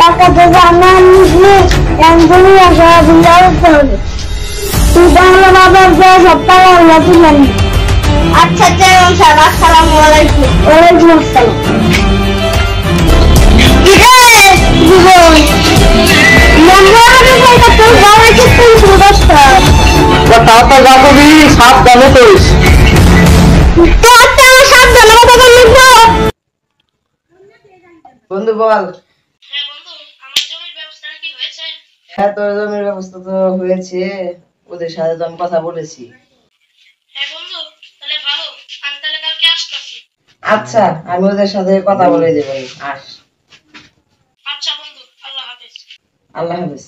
টাকাতে জানান নিয়ে একদমই আসা বিল্লাহ হবে তুই তাহলে বাবার যা সপ্তাহ আল্লাহ তুলেন আচ্ছা চেয়ারম্যান সাহেব আসসালামু আলাইকুম ওয়ালাইকুম আসসালাম বন্ধু বল। হ্যাঁ বন্ধু, আমার জমির ব্যবস্থা কি হয়েছে? হ্যাঁ তোর জমির ব্যবস্থা তো হয়েছে, ওদের সাথে তো আমি কথা বলেছি। হ্যাঁ বন্ধু, তাহলে ভালো, আমি তাহলে কালকে আসতেছি। আচ্ছা আমি ওদের সাথে কথা বলে দেব। আস। আচ্ছা বন্ধু, আল্লাহ হাফেজ। আল্লাহ হাফেজ।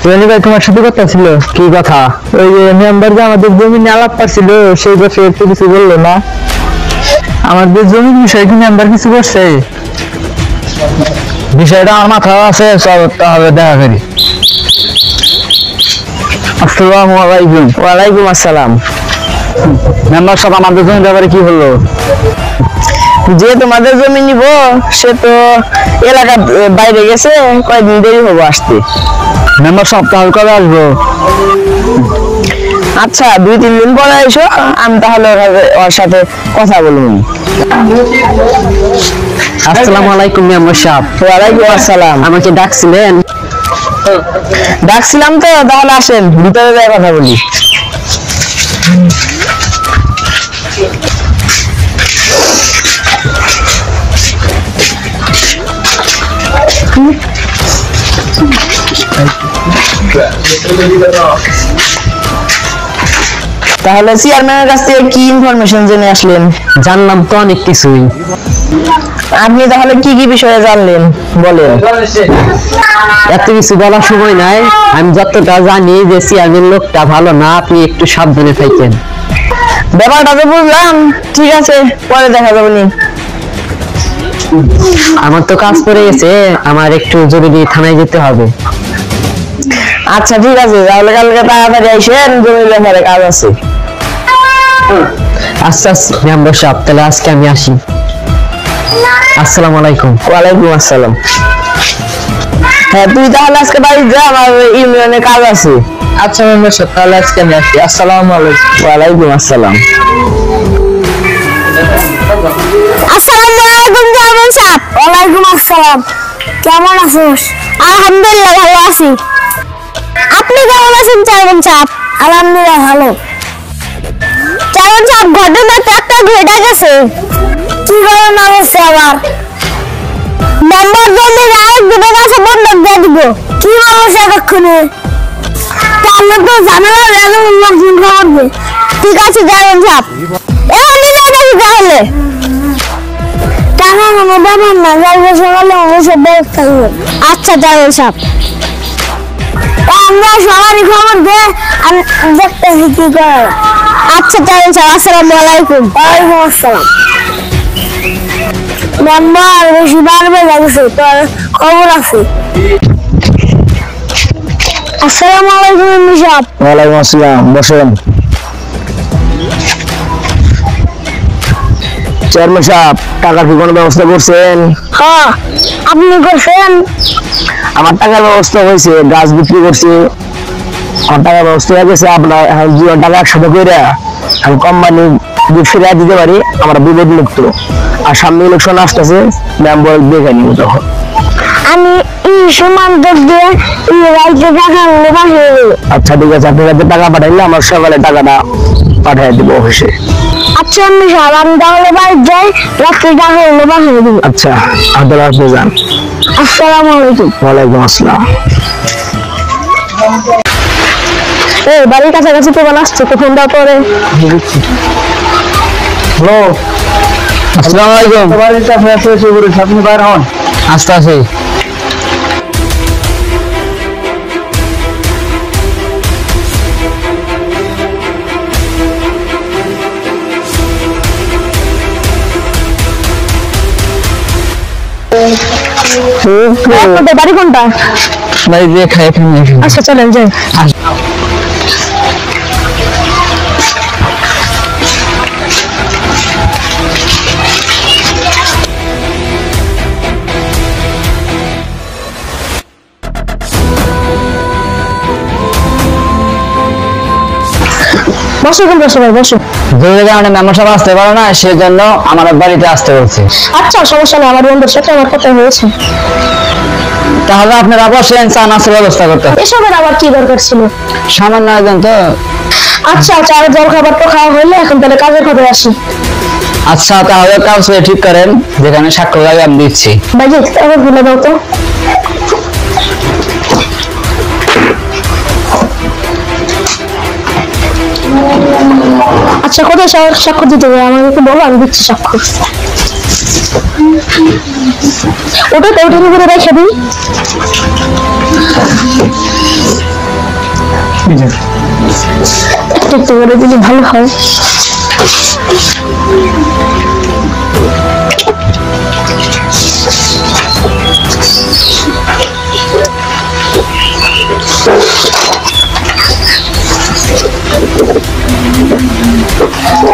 রনি ভাই তোমার সাথে কথা ছিল। কি কথা? ওই যে মেম্বার যে আমাদের জমি নিয়ে আলাপ পাচ্ছিল সেই বিষয়ে একটু কিছু বললো না? আমাদের জমির বিষয়ে কি মেম্বার কিছু করছে? বিষয়টা আমার মাথায় আছে, চল তাহলে দেখা করি। আসসালামু আলাইকুম। ওয়ালাইকুম আসসালাম। মেম্বার সাহেব, আমাদের জমির ব্যাপারে কি হলো? যে তোমাদের জমি নিব সে তো এলাকার বাইরে গেছে, কয়েকদিন দেরি হবো আসতে। মেম্বার সপ্তাহ কবে আসবো? আচ্ছা 2-3 দিন পরে এসো, আমি তাহলে ওর সাথে কথা বলবো। আসসালামু আলাইকুম মেম্বার সাহেব। ওয়ালাইকুম আসসালাম। আমাকে ডাকছিলেন? ডাকছিলাম তো, তাহলে আসেন ভিতরে যাই কথা বলি। তাহলে চেয়ারম্যানের কাছ থেকে কি ইনফরমেশন জেনে আসলেন? জানলাম তো অনেক কিছুই। আপনি তাহলে কি কি বিষয়ে জানলেন বলেন। এত কিছু বলার সময় নাই, আমি যতটা জানি যে চেয়ারম্যান লোকটা ভালো না, আপনি একটু সাবধানে থাকেন। ব্যাপারটা তো বুঝলাম, ঠিক আছে পরে দেখা যাবে নি। আমার তো কাজ পড়ে গেছে, আমার একটু জরুরি থানায় যেতে হবে। আচ্ছা ঠিক আছে, তাহলে কালকে তাড়াতাড়ি আইসেন, জমির ব্যাপারে কাজ আছে। আচ্ছা মেম্বার সাহেব, তাহলে আজকে আমি আসি। আসসালামু আলাইকুম। ওয়ালাইকুম আসসালাম। হ্যাঁ তুই তাহলে আজকে বাড়ি যা, আমার ইউনিয়নে কাজ আছে। আচ্ছা মেম্বার সাহেব, তাহলে আজকে আমি আসি। আসসালামু আলাইকুম। ওয়ালাইকুম আসসালাম। আসসালামু আলাইকুম চেয়ারম্যান সাহেব। ওয়ালাইকুম আসসালাম। কেমন আছিস? আলহামদুলিল্লাহ ভালো আছি। আপনি কেমন আছেন চেয়ারম্যান সাহেব? আলহামদুলিল্লাহ ভালো। চেয়ারম্যান সাহেব, ঘটনা তো একটা ঘটে গেছে। কি ঘটনা হচ্ছে আবার? মেম্বার জমির আরেকজনের কাছে বন্ধক দিয়ে দিব। কি বলছে এক্ষুনি? তাহলে তো ঝামেলা রেজুলেশন করবে। ঠিক আছে চেয়ারম্যান সাহেব, এখনই দিয়ে দেবো তাহলে। টাকা কোনো ব্যাপার না, রেজুলেশন হলে অবশ্যই ব্যবস্থা করবে। আচ্ছা চেয়ারম্যান সাহেব, আমরা সবারই খবর দিয়ে আমি দেখতেছি কি করা। আচ্ছা চেয়ারম্যান সাহেব, আসসালামু আলাইকুম। ওয়ালাইকুম আসসালাম। মেম্বার বেশি বাড়বে লাগছে, তোর খবর আছে। আসসালামু আলাইকুম এমপি সাহেব। ওয়ালাইকুম আসসালাম, বসেন। চেয়ারম্যান সাহেব, টাকার কি কোনো ব্যবস্থা করছেন? হ্যাঁ, আপনি করছেন? আমার টাকার ব্যবস্থা হয়েছে, গাছ বিক্রি করছি, আমার টাকার ব্যবস্থা হয়ে গেছে। আপনার এখন জীবন টাকা একসাথে করে আমি কোম্পানি ফিরে দিতে পারি, আমরা বিপদ মুক্ত। আর সামনে ইলেকশন আসতেছে, মেম্বার দেখে নিব তখন। আমি সমান দিয়ে রাইতে টাকা পাঠিয়ে দেবো। আচ্ছা ঠিক আছে, আপনার কাছে টাকা পাঠাইলে আমার সকালে টাকাটা পাঠিয়ে দেবো অফিসে। আচ্ছা আমি সাহেব, আমি তাহলে বাড়ি যাই, রাত্রে টাকা পাঠিয়ে দেবো। আচ্ছা, আপনারা আপনি যান। আসসালামু আলাইকুম। ওয়ালাইকুম আসসালাম। এই বাড়ির কাছাকাছি প্রমাণ আসছে, তো ফোন দাও পরে। হ্যালো, আসসালামু আলাইকুম। আপনি বাইর হন, আস্তে আছি। আপনাদের বাড়ি কোনটা? বাড়ি দিয়ে খাই এখানে। আচ্ছা চলেন যাই। বসো, কোন বসো ভাই, বসো। যে কারণে মেম্বার সাহেব আসতে পারে না, সেজন্য আমার বাড়িতে আসতে বলছি। আচ্ছা সমস্যা নেই, আমার বন্ধুর সাথে আমার কথা হয়েছে। তাহলে আপনারা বসেন, চা নাস্তার ব্যবস্থা করতে। এসবের আবার কি দরকার ছিল? সামান্য একজন তো। আচ্ছা আচ্ছা, আর জল খাবার তো খাওয়া হইলে এখন তাহলে কাজের খবর আসি। আচ্ছা, তাহলে কাজ ঠিক করেন, যেখানে স্বাক্ষর লাগে আমি দিচ্ছি। বাজি এবার ভুলে দাও তো। আচ্ছা কোথায় স্বাক্ষর দিতে হবে আমাকে একটু বলো, আমি দিচ্ছি স্বাক্ষর। ওটা তো ওটার উপরে রেখে দিই। একটু একটু করে দিলে ভালো হয়।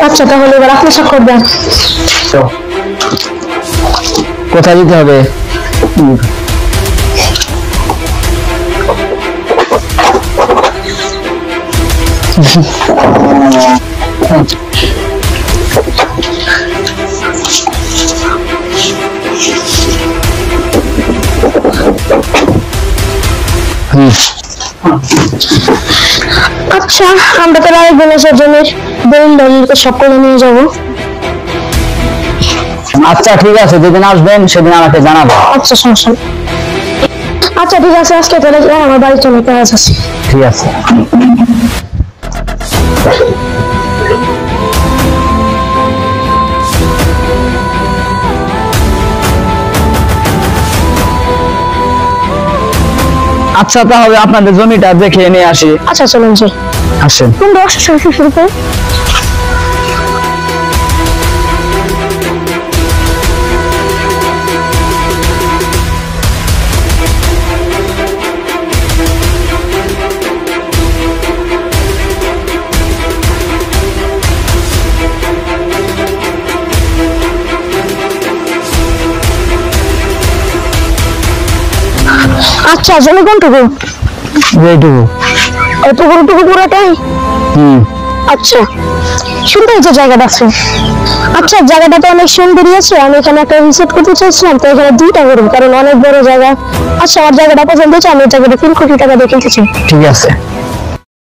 আচ্ছা তাহলে এবার আপনি স্বাক্ষর দেন। কোথায় দিতে হবে? আচ্ছা আমরা তো আরেকদিন এসে জমির দলিলকে সকলে নিয়ে যাবো। আচ্ছা ঠিক আছে, যেদিন আসবেন সেদিন আমাকে জানাবো। আচ্ছা সমস্যা নেই। আচ্ছা ঠিক আছে, আজকে চলে যাই, আমার বাড়ি চলে কাজ আছে। ঠিক আছে। আচ্ছা তাহলে আপনাদের জমিটা দেখে নিয়ে আসি। আচ্ছা চলুন যাই। আসেন। তোমরা শুরু করো। আচ্ছা জমি কোনটুকু? এইটুকু। এতটুকু পুরোটাই? আচ্ছা সুন্দর যে জায়গাটা আছে। আচ্ছা জায়গাটা তো অনেক সুন্দরই আছে, আমি এখানে একটা রিসোর্ট করতে চাইছিলাম, তো এখানে 2টা করবো কারণ অনেক বড় জায়গা। আচ্ছা আমার জায়গাটা পছন্দ হয়েছে, আমি এই জায়গাটা 3 কোটি টাকা দিয়ে কিনতে চাই। ঠিক আছে।